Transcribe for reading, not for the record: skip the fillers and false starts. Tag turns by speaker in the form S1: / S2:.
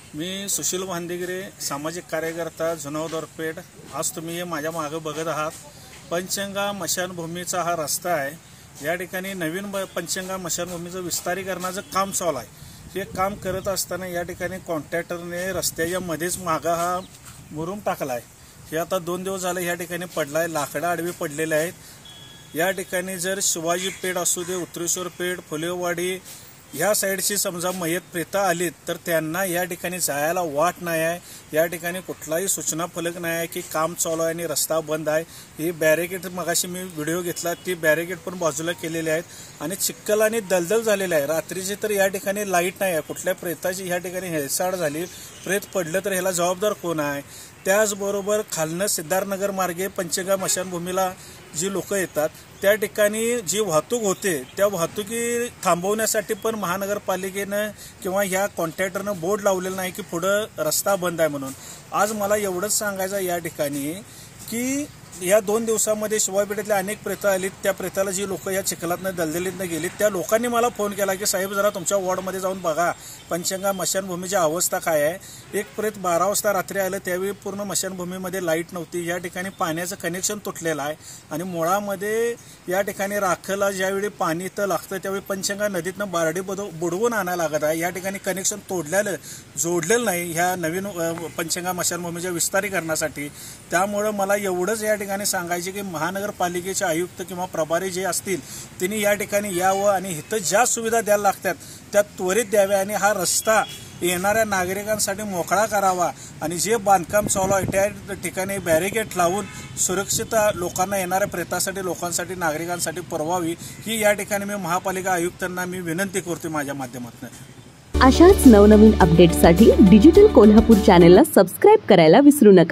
S1: मी सुशील वांदेगिरे, सामाजिक कार्यकर्ता, जुनोद दरपेठ। आज तुम्ही हे माझ्या मागे बघत आहात पंचगंगा मशानभूमीचा हा रस्ता आहे। या ठिकाणी नवीन पंचगंगा मशानभूमीचं विस्तारीकरणाचं काम चालू आहे। हे काम करत असताना या ठिकाणी कॉन्ट्रॅक्टरने रस्त्याच्या मध्येच मागा हा मुरुम टाकला आहे। हे आता 2 दिवस झाले या ठिकाणी पडलाय, लाकडं आडवी पडलेले आहेत। या ठिकाणी जर शिवाजी पेठ असू दे, उत्तरेश्वर पेठ, फुलेवाडी या साईडची समजा मयत प्रेता आली तर त्यांना या ठिकाणी जायला वाट नाही आहे। या ठिकाणी कुठलाही सूचना फलक नाही आहे की काम चालू आहे आणि रस्ता बंद आहे। ही बॅरिकेड मगाशी मी व्हिडिओ घेतला, ती बॅरिकेड पण बाजूला केलेली आहेत आणि चिखल आणि दलदल झालेली आहे। रात्रीची तर या ठिकाणी लाईट नाही आहे। कुठल्या प्रेताची या ठिकाणी हेळसाड झाली, प्रेत पडलं तर ह्याला जबाबदार कोण आहे? त्याचबरोबर खालनं सिद्धार्थनगर मार्गे पंचगंगा मशानभूमीला जी लोक येतात त्या ठिकाणी जी वाहतूक होते त्या वाहतुकी थांबवण्यासाठी पण महानगरपालिकेनं किंवा ह्या कॉन्ट्रॅक्टरनं बोर्ड लावलेलं नाही की पुढं रस्ता बंद आहे म्हणून। आज मला एवढंच सांगायचं या ठिकाणी की या 2 दिवसामध्ये शिवाजीपेठेतल्या अनेक प्रेतं आलीत। त्या प्रेताला जी लोक या चिखलातनं दलदलीतनं गेलीत त्या लोकांनी मला फोन केला की साहेब जरा तुमच्या वॉर्डमध्ये जाऊन बघा पंचगंगा मशानभूमीची अवस्था काय आहे। एक प्रेत 12 वाजता रात्री आलं, त्यावेळी पूर्ण मशानभूमीमध्ये लाईट नव्हती। या ठिकाणी पाण्याचं कनेक्शन तुटलेलं आहे आणि मुळामध्ये या ठिकाणी राखेला ज्यावेळी पाणी इथं लागतं त्यावेळी पंचगंगा नदीतनं बारडी बुडवून आणायला लागत आहे। या ठिकाणी कनेक्शन जोडलेलं नाही ह्या नवीन पंचगंगा मशानभूमीच्या विस्तारीकरणासाठी। त्यामुळं मला एवढंच या ठिकाणी सांगायचे की महानगरपालिकेचे आयुक्त किंवा प्रभारी जे असतील त्यांनी या ठिकाणी यावं आणि इथं ज्या सुविधा द्यायला लागतात त्या त्वरित द्याव्या आणि हा रस्ता येणाऱ्या नागरिकांसाठी मोकळा करावा आणि जे बांधकाम चालू आहे त्या ठिकाणी बॅरिकेड लावून सुरक्षितता लोकांना, येणाऱ्या प्रेतासाठी, लोकांसाठी, नागरिकांसाठी पुरवावी ही या ठिकाणी मी महापालिका आयुक्तांना मी विनंती करतो माझ्या माध्यमातून।
S2: अशाच नवनवीन अपडेट्ससाठी डिजिटल कोल्हापूर चॅनेलला सबस्क्राइब करायला विसरू नका।